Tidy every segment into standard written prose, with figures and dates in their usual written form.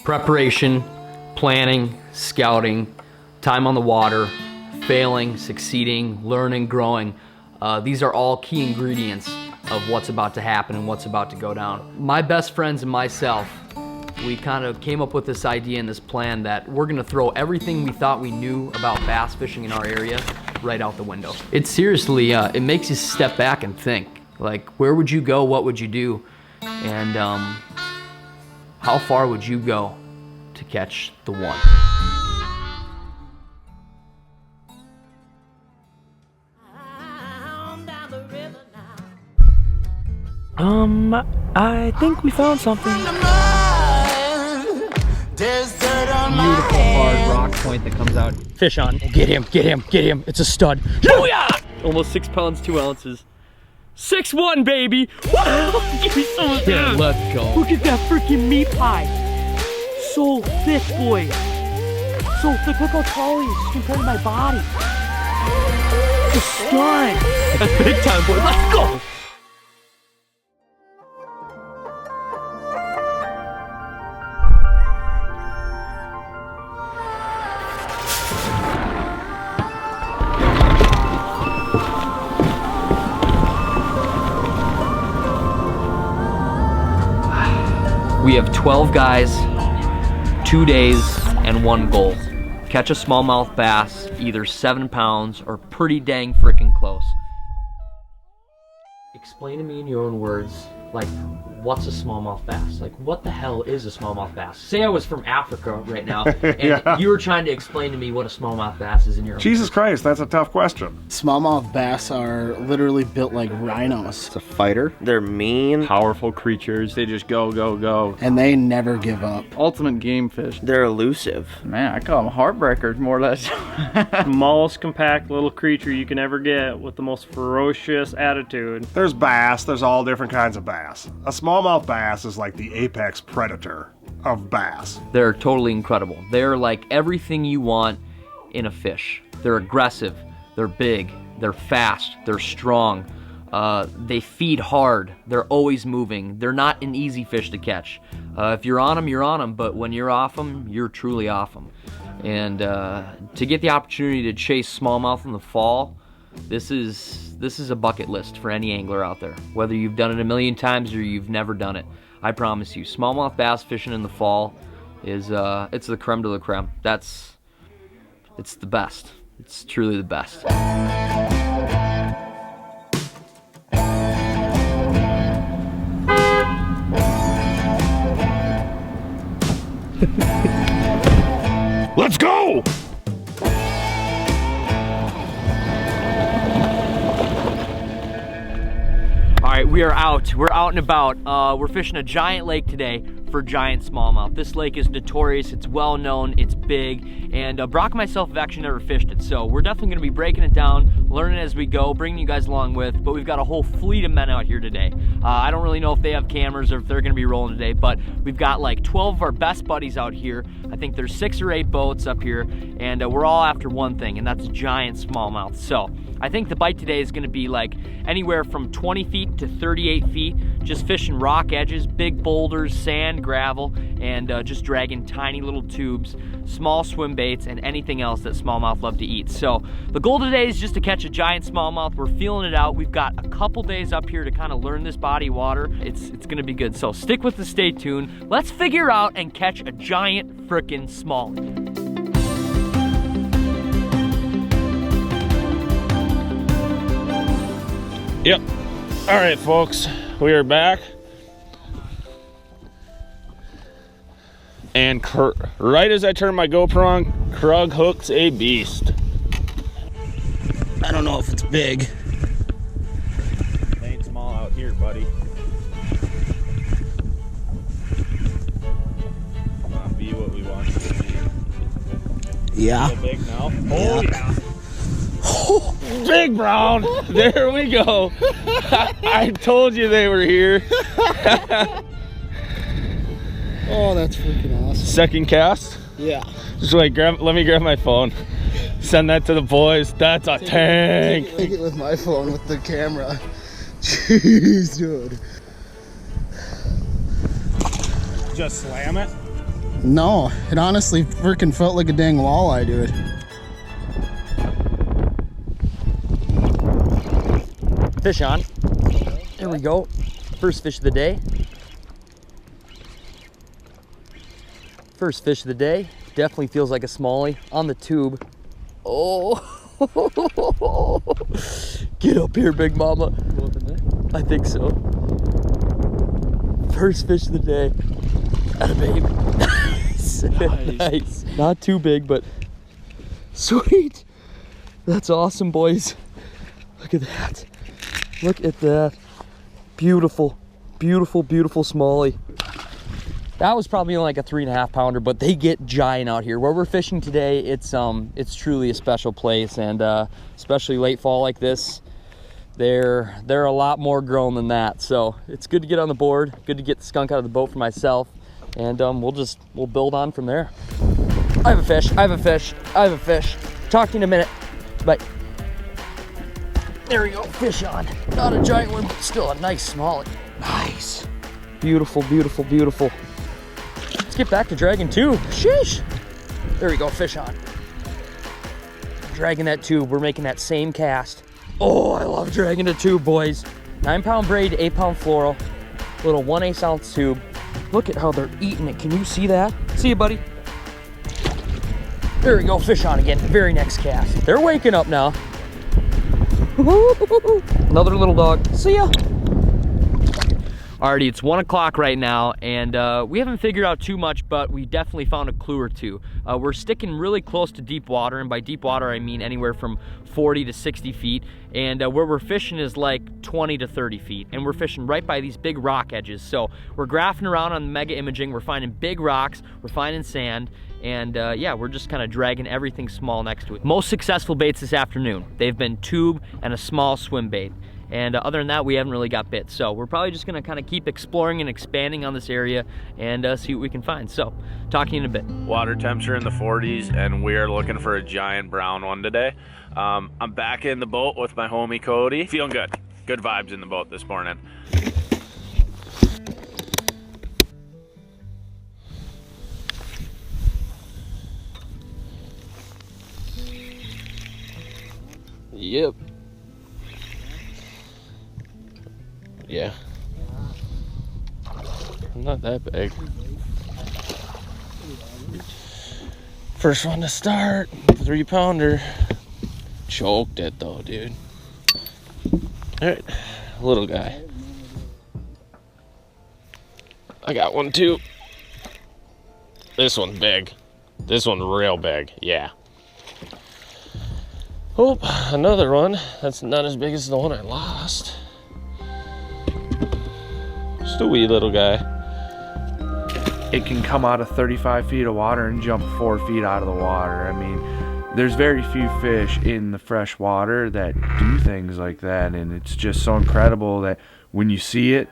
Preparation, planning, scouting, time on the water, failing, succeeding, learning, growing. These are all key ingredients of what's about to happen and what's about to go down. My best friends and myself, we kind of came up with this idea and this plan that we're gonna throw everything we thought we knew about bass fishing in our area right out the window. It seriously, it makes you step back and think, like, where would you go, what would you do, and how far would you go to catch the one? I think we found something. Beautiful hard rock point that comes out. Fish on. Get him, get him, get him. It's a stud. Booyah! Almost 6 pounds, 2 ounces. 6'1", baby. Wow! Give me some of Yeah, that. let's go. Look at that freaking meat pie. So thick, boy. So thick. Look how tall he is just compared to my body. It's a stud. That's big time, boy. Let's go. We have 12 guys, 2 days, and 1 goal. Catch a smallmouth bass, either 7 pounds or pretty dang frickin' close. Explain to me in your own words, like, what's a smallmouth bass? Like, what the hell is a smallmouth bass? Say I was from Africa right now, and Yeah. you were trying to explain to me what a smallmouth bass is in your own Jesus Christ, that's a tough question. Smallmouth bass are literally built like rhinos, It's a fighter. They're mean. Powerful creatures. They just go, go, go. and they never give up. Ultimate game fish. They're elusive. Man, I call them heartbreakers more or less. Most compact little creature you can ever get with the most ferocious attitude. There's bass, there's all different kinds of bass. A smallmouth bass is like the apex predator of bass. They're totally incredible. They're like everything you want in a fish. They're aggressive, they're big, they're fast, they're strong. They feed hard, they're always moving. They're not an easy fish to catch. If you're on them, you're on them, but when you're off them, you're truly off them. And to get the opportunity to chase smallmouth in the fall, this is a bucket list for any angler out there. Whether you've done it a million times or you've never done it, I promise you, smallmouth bass fishing in the fall is it's the creme de la creme. It's the best. It's truly the best. Let's go! All right, we are out. We're out and about. We're fishing a giant lake today for giant smallmouth. This lake is notorious, it's well known, it's big, and Brok and myself have actually never fished it, so we're definitely gonna be breaking it down, learning as we go, bringing you guys along with, but we've got a whole fleet of men out here today. I don't really know if they have cameras or if they're gonna be rolling today, but we've got like 12 of our best buddies out here. I think there's 6 or 8 boats up here, and we're all after one thing, and that's giant smallmouth. So I think the bite today is gonna be like anywhere from 20 feet to 38 feet, just fishing rock edges, big boulders, sand, gravel, and just dragging tiny little tubes, small swim baits, and anything else that smallmouth love to eat. So the goal today is just to catch a giant smallmouth. We're feeling it out. We've got a couple days up here to kind of learn this body of water. It's gonna be good. So stick with us, stay tuned. Let's figure out and catch a giant frickin' smallie. Yep. All right, folks, we are back. And right as I turn my GoPro on, Krug hooks a beast. I don't know if it's big. It ain't small out here, buddy. Not be what we want it to be. Yeah. Still big now? Oh, yeah. Big brown. There we go. I told you they were here. Oh, that's freaking awesome. Second cast. Yeah. Just wait, let me grab my phone. Send that to the boys. That's a tank. Take it with my phone with the camera. Jeez, dude. Just slam it. No, it honestly freaking felt like a dang walleye, dude. Fish on. There we go. First fish of the day. First fish of the day. Definitely feels like a smallie on the tube. Oh. Get up here, big mama. I think so. First fish of the day. Atta babe. Nice. Nice. Not too big, but sweet. That's awesome, boys. Look at that. Look at that. Beautiful, beautiful, beautiful smallie. That was probably only like a 3.5 pounder, but they get giant out here. Where we're fishing today, it's truly a special place, and especially late fall like this, they're a lot more grown than that. So it's good to get on the board, good to get the skunk out of the boat for myself, and we'll build on from there. I have a fish, I have a fish, I have a fish. Talk to you in a minute. Bye. There we go, fish on. Not a giant one, but still a nice smallie. Nice. Beautiful, beautiful, beautiful. Let's get back to dragging tube. Sheesh. There we go, fish on. Dragging that tube, we're making that same cast. Oh, I love dragging a tube, boys. 9-pound braid, 8-pound floral, little 1/8 ounce tube. Look at how they're eating it. Can you see that? See you, buddy. There we go, fish on again. Very next cast. They're waking up now. Another little dog. See ya. Alrighty, it's 1 o'clock right now, and we haven't figured out too much, but we definitely found a clue or two. We're sticking really close to deep water, and by deep water I mean anywhere from 40 to 60 feet, and where we're fishing is like 20 to 30 feet, and we're fishing right by these big rock edges. So we're graphing around on the mega imaging, we're finding big rocks, we're finding sand, and yeah, we're just kind of dragging everything small next to it. Most successful baits this afternoon, they've been tube and a small swim bait. And other than that, we haven't really got bit. So we're probably just gonna kind of keep exploring and expanding on this area and see what we can find. So, talk to you in a bit. Water temperature in the 40s, and we are looking for a giant brown one today. I'm back in the boat with my homie Cody. Feeling good. Good vibes in the boat this morning. Yep. Yeah. Not that big. First one to start, 3-pounder. Choked it though, dude. Alright, little guy. I got one too. This one's big. This one's real big, yeah. Oh, another one that's not as big as the one I lost. Just a wee little guy. It can come out of 35 feet of water and jump 4 feet out of the water. I mean, there's very few fish in the fresh water that do things like that, and it's just so incredible that when you see it,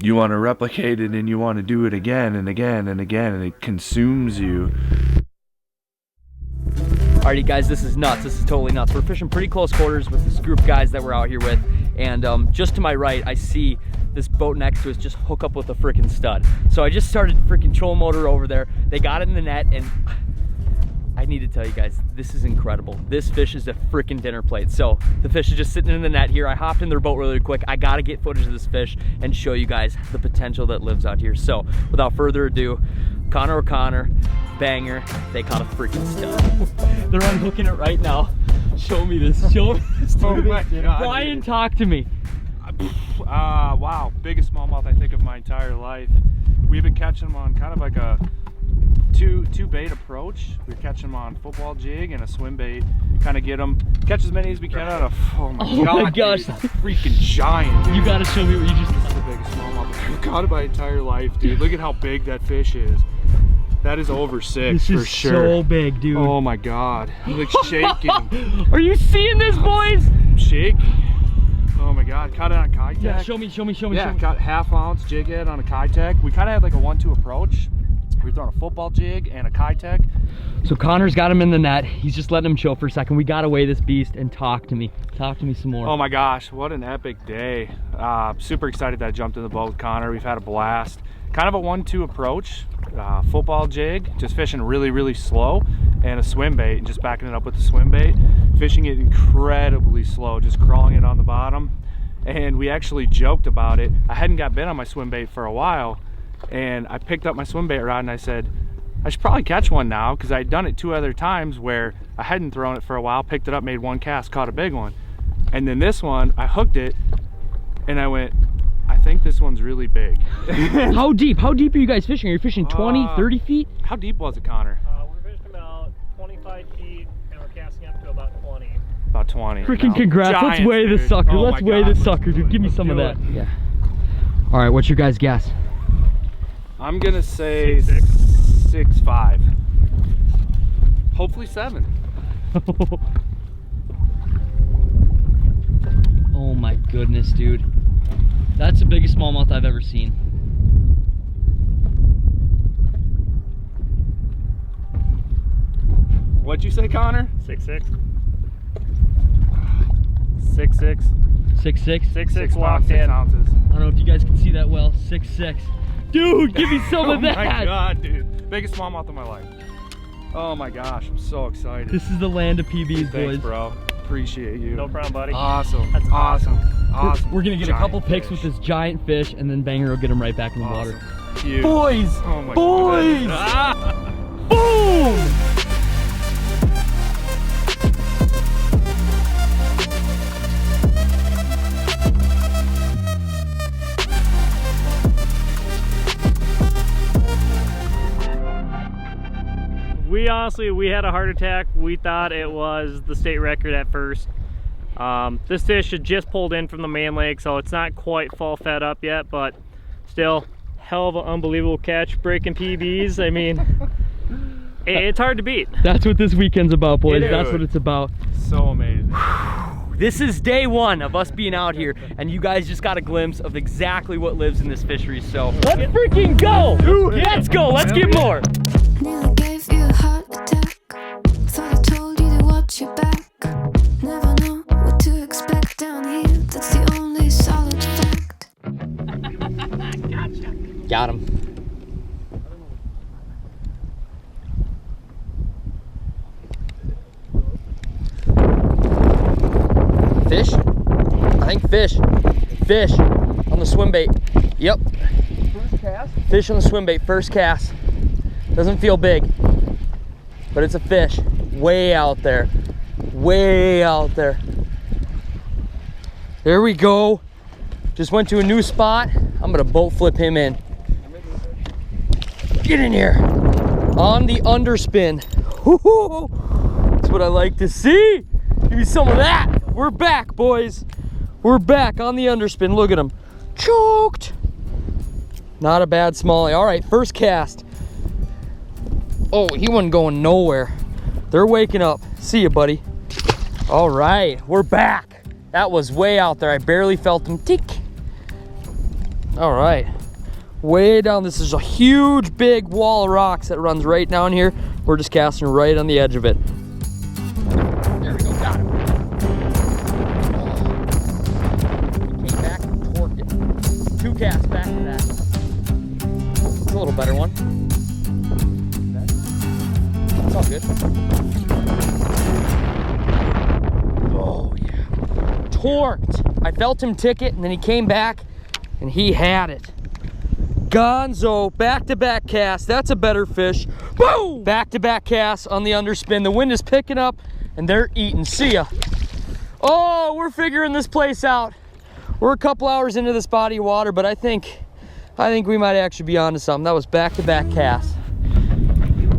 you want to replicate it and you want to do it again and again and again, and it consumes you. Alrighty guys, this is nuts. This is totally nuts. We're fishing pretty close quarters with this group of guys that we're out here with, and just to my right, I see this boat next to us just hook up with a freaking stud. So I just started freaking trolling motor over there. They got it in the net, and I need to tell you guys, this is incredible. This fish is a freaking dinner plate. So the fish is just sitting in the net here. I hopped in their boat really quick. I gotta get footage of this fish and show you guys the potential that lives out here. So without further ado, Connor O'Connor, banger, they caught a freaking stud. They're unhooking it right now. Show me this, show me this. Oh my God, Brian, talk to me. Wow, biggest smallmouth I think of my entire life. We've been catching them on kind of like a two bait approach. We're catching them on football jig and a swim bait. Kind of get them, catch as many as we can out of. Oh my gosh, dude, freaking giant, dude. You gotta show me what you just That's the biggest smallmouth I've caught in my entire life, dude. Look at how big that fish is. That is over 6 for sure. So big, dude. Oh my God, I'm like shaking. Are you seeing this, boys? I'm shaking. Oh my God, caught it on Kitech. Yeah, show me. Yeah, caught 1/2 ounce jig head on a Kitech. We kind of had like a 1-2 approach. We were throwing a football jig and a Kitech. So Connor's got him in the net. He's just letting him chill for a second. We gotta weigh this beast and talk to me. Talk to me some more. Oh my gosh, what an epic day. Super excited that I jumped in the boat with Connor. We've had a blast. kind of a 1-2 approach. Football jig, just fishing really, really slow, and a swim bait, and just backing it up with the swim bait, fishing it incredibly slow, just crawling it on the bottom. And we actually joked about it. I hadn't got bit on my swim bait for a while, and I picked up my swim bait rod and I said, I should probably catch one now, because I'd done it 2 other times where I hadn't thrown it for a while, picked it up, made 1 cast, caught a big one. And then this one, I hooked it, and I went, I think this one's really big. How deep? How deep are you guys fishing? Are you fishing 20, 30 feet? How deep was it, Connor? We're fishing about 25 feet, and we're casting up to about 20. About 20. Freaking congrats. Giant, Let's weigh this dude. sucker. Oh Let's my weigh God, this let's sucker, dude. Give me some of do that. it. Yeah. All right, what's your guys' guess? I'm gonna say 6'5". Hopefully 7. Oh my goodness, dude. That's the biggest smallmouth I've ever seen. What'd you say, Connor? 6'6". 6'6". 6'6"? 6'6" pounds, locked 6 in. ounces. I don't know if you guys can see that well. 6'6". Dude, give me some Oh of that. my God, dude. Biggest smallmouth of my life. Oh my gosh, I'm so excited. This is the land of PBs, Thanks, boys. bro. Appreciate you. No problem, buddy. Awesome. That's awesome. Awesome. We're gonna get a Giant couple pics fish. with this giant fish, and then Banger will get him right back in the Awesome. water. Huge. Boys! Oh my Boys! goodness. Ah! Boom! We had a heart attack. We thought it was the state record at first. This fish had just pulled in from the main lake, so it's not quite full fed up yet, but still, hell of an unbelievable catch, breaking PBs. I mean, it's hard to beat. That's what this weekend's about, boys. Dude. That's what it's about. So amazing. This is day 1 of us being out here, and you guys just got a glimpse of exactly what lives in this fishery, so Let's freaking go! dude, let's go, let's get more. Nearly gave you a heart attack. Thought I told you to watch your back. Never know what to expect down here. That's the only solid fact. Got him. Fish? I think fish. Fish on the swim bait. Yep. First cast? Fish on the swim bait, first cast. Doesn't feel big, but it's a fish. Way out there. Way out there. There we go. Just went to a new spot. I'm gonna boat flip him in. Get in here. On the underspin. Woo-hoo. That's what I like to see. Give me some of that. We're back, boys. We're back on the underspin. Look at him. Choked. Not a bad smallie. All right, first cast. Oh, he wasn't going nowhere. They're waking up. See you, buddy. All right, we're back. That was way out there. I barely felt him tick. All right, way down. This is a huge, big wall of rocks that runs right down here. We're just casting right on the edge of it. There we go, got him. He came back and torqued it. 2 casts back to that. It's a little better one. It's all good. Oh, yeah. Torqued. I felt him tick it, and then he came back, and he had it. Gonzo, back-to-back cast. That's a better fish. Boom! Back-to-back cast on the underspin. The wind is picking up, and they're eating. See ya. Oh, we're figuring this place out. We're a couple hours into this body of water, but I think we might actually be onto something. That was back-to-back cast.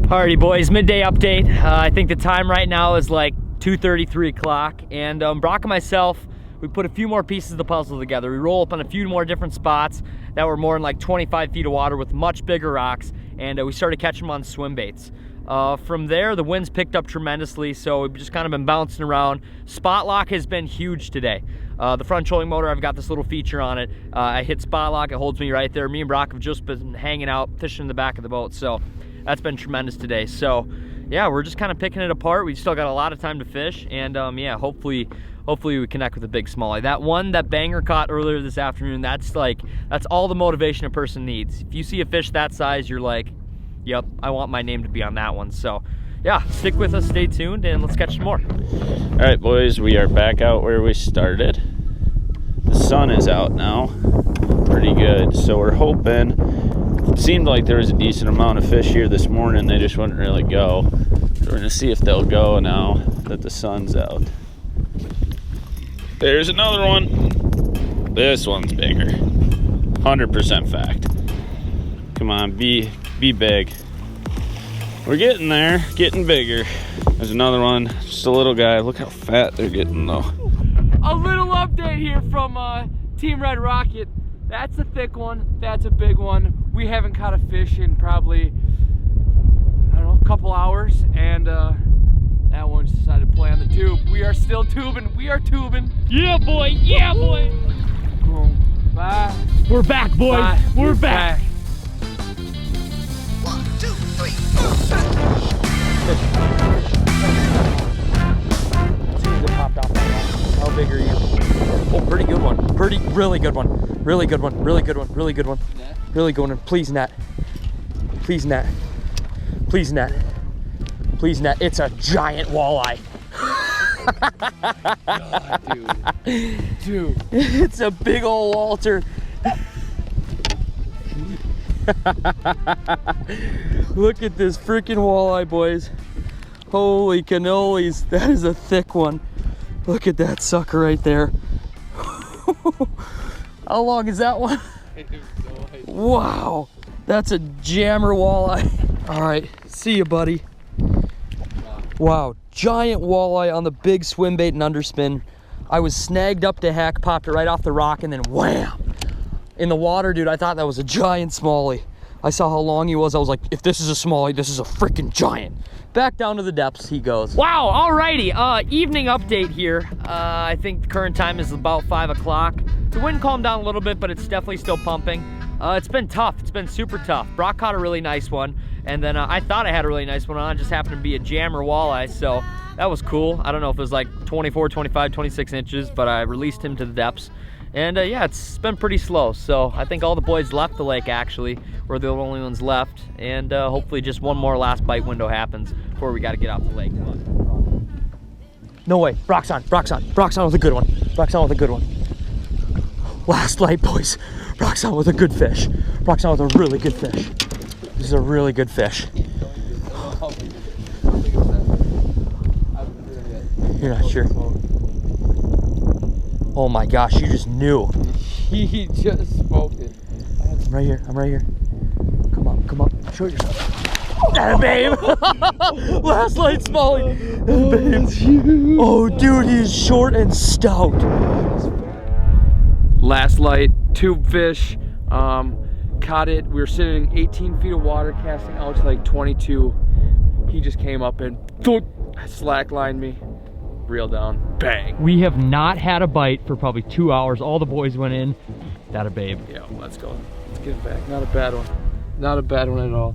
Alrighty, boys, midday update. I think the time right now is like 2:30, 3 o'clock, and Brok and myself, we put a few more pieces of the puzzle together. We roll up on a few more different spots that were more than like 25 feet of water with much bigger rocks, and we started catching them on swim baits. From there, the wind's picked up tremendously, so we've just kind of been bouncing around. Spot lock has been huge today. The front trolling motor, I've got this little feature on it. I hit spot lock, it holds me right there. Me and Brok have just been hanging out, fishing in the back of the boat, so that's been tremendous today. So yeah, we're just kind of picking it apart. We still got a lot of time to fish, and yeah, hopefully hopefully we connect with a big smallie. That banger caught earlier this afternoon, that's all the motivation a person needs. If you see a fish that size, you're like, yep, I want my name to be on that one. So yeah, stick with us, stay tuned, and let's catch some more. All right, boys, we are back out where we started. The sun is out now, pretty good. So we're hoping, it seemed like there was a decent amount of fish here this morning. They just wouldn't really go. So we're gonna see if they'll go now that the sun's out. There's another one. This one's bigger. 100% fact. Come on, be big. We're getting there, getting bigger. There's another one, just a little guy. Look how fat they're getting though. A little update here from Team Red Rocket. That's a thick one, that's a big one. We haven't caught a fish in probably, I don't know, a couple hours, and that one just decided to play on the tube. We are still tubing, we are tubing. Yeah, boy, yeah, boy. Bye. We're back, boys. Bye. We're back. 1, 2, 3, 4. How big are you? Oh, pretty good one. Really good one. Really good one. Really good one. Really good one. Really good one. Please net. Please net. Please net. Please net. It's a giant walleye. God, dude. It's a big old Walter. Look at this freaking walleye, boys. Holy cannolis. That is a thick one. Look at that sucker right there. How long is that one? Wow. That's a jammer walleye. All right. See you, buddy. Wow. Giant walleye on the big swim bait and underspin. I was snagged up to heck, popped it right off the rock, and then wham! In the water, dude, I thought that was a giant smallie. I saw how long he was. I was like, if this is a smallie, this is a freaking giant. Back down to the depths he goes. Wow, alrighty, evening update here. I think the current time is about 5 o'clock. The wind calmed down a little bit, but it's definitely still pumping. It's been tough, it's been super tough. Brok caught a really nice one, and then I thought I had a really nice one on, it just happened to be a jammer walleye, so that was cool. I don't know if it was like 24, 25, 26 inches, but I released him to the depths. And yeah, it's been pretty slow. So I think all the boys left the lake actually. We're the only ones left. And hopefully just one more last bite window happens before we got to get off the lake. No way, Brok's on, Brok's on. Brok's on with a good one. Brok's on with a good one. Last light, boys. Brok's on with a good fish. Brok's on with a really good fish. This is a really good fish. You're not sure? Oh my gosh, you just knew. He just smoked it. I'm right here, I'm right here. Come on, come on, show yourself. That babe! Last light smallie. Babe. Oh dude, he's short and stout. Last light, tube fish. Caught it. We were sitting in 18 feet of water, casting out to like 22. He just came up and slacklined me. Reel down, bang. We have not had a bite for probably 2 hours. All the boys went in. That a babe. Yeah, let's go. Let's get it back. Not a bad one. Not a bad one at all.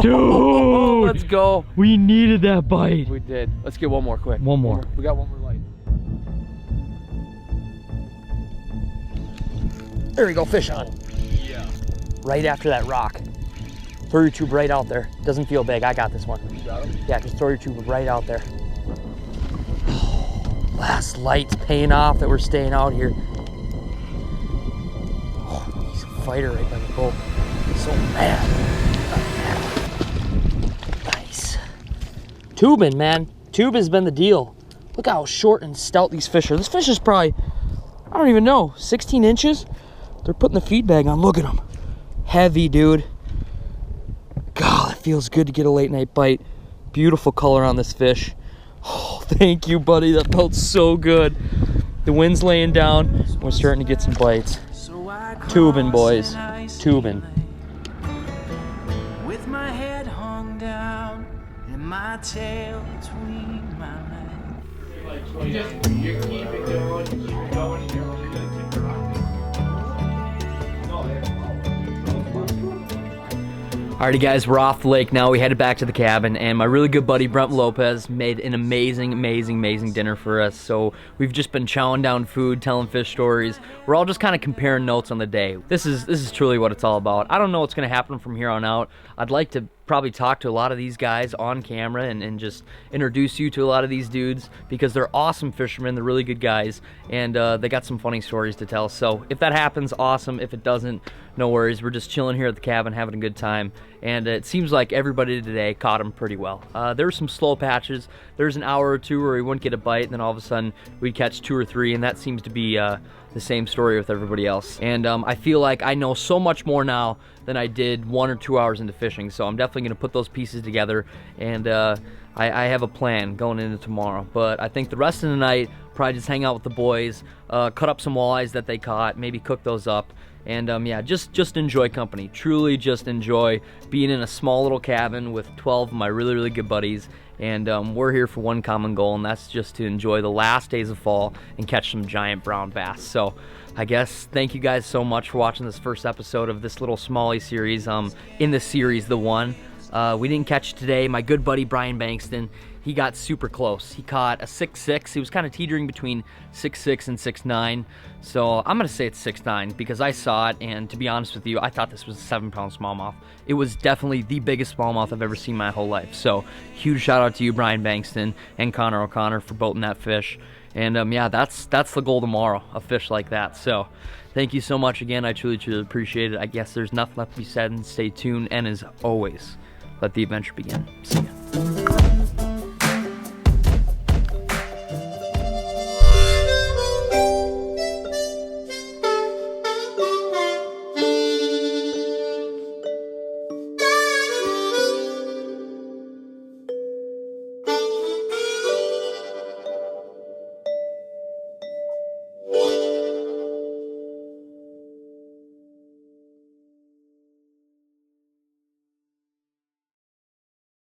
Dude, let's go. We needed that bite. We did. Let's get one more quick. One more. We got one more light. There we go, fish on. Yeah. Right after that rock. Throw your tube right out there. Doesn't feel big. I got this one. You got him? Yeah, just throw your tube right out there. Last light's paying off that we're staying out here. Oh, he's a fighter right by the boat. He's so mad. Nice. Tubing, man. Tube has been the deal. Look how short and stout these fish are. This fish is probably, I don't even know, 16 inches? They're putting the feed bag on. Look at them. Heavy, dude. God, it feels good to get a late night bite. Beautiful color on this fish. Oh, thank you, buddy. That felt so good. The wind's laying down. We're starting to get some bites. Tubing, boys. Tubing. With my head hung down and my tail between my legs. Alrighty guys, we're off the lake now. We headed back to the cabin, and my really good buddy Brent Lopez made an amazing dinner for us. So we've just been chowing down food, telling fish stories. We're all just kind of comparing notes on the day. This is truly what it's all about. I don't know what's gonna happen from here on out. I'd like to probably talk to a lot of these guys on camera and just introduce you to a lot of these dudes, because they're awesome fishermen, they're really good guys, and they got some funny stories to tell. So if that happens, awesome. If it doesn't, no worries. We're just chilling here at the cabin, having a good time, and it seems like everybody today caught them pretty well. There were some slow patches. There's an hour or two where we wouldn't get a bite, and then all of a sudden we'd catch 2 or 3, and that seems to be the same story with everybody else. And I feel like I know so much more now than I did 1 or 2 hours into fishing, so I'm definitely gonna put those pieces together, and I have a plan going into tomorrow. But I think the rest of the night, probably just hang out with the boys, cut up some walleyes that they caught, maybe cook those up, and yeah, just enjoy company. Truly just enjoy being in a small little cabin with 12 of my really good buddies, and we're here for one common goal, and that's just to enjoy the last days of fall and catch some giant brown bass. So I guess thank you guys so much for watching this first episode of this little smallie series. In the series, the one we didn't catch today, my good buddy Brian Bankston, he got super close. He caught a 6'6". He was kind of teetering between 6'6" and 6'9". So I'm gonna say it's 6'9" because I saw it, and to be honest with you, I thought this was a 7-pound smallmouth. It was definitely the biggest smallmouth I've ever seen my whole life. So huge shout out to you, Brian Bankston, and Connor O'Connor, for boating that fish. And yeah, that's the goal tomorrow, a fish like that. So thank you so much again. I truly appreciate it. I guess there's nothing left to be said, and stay tuned, and as always, let the adventure begin. See ya.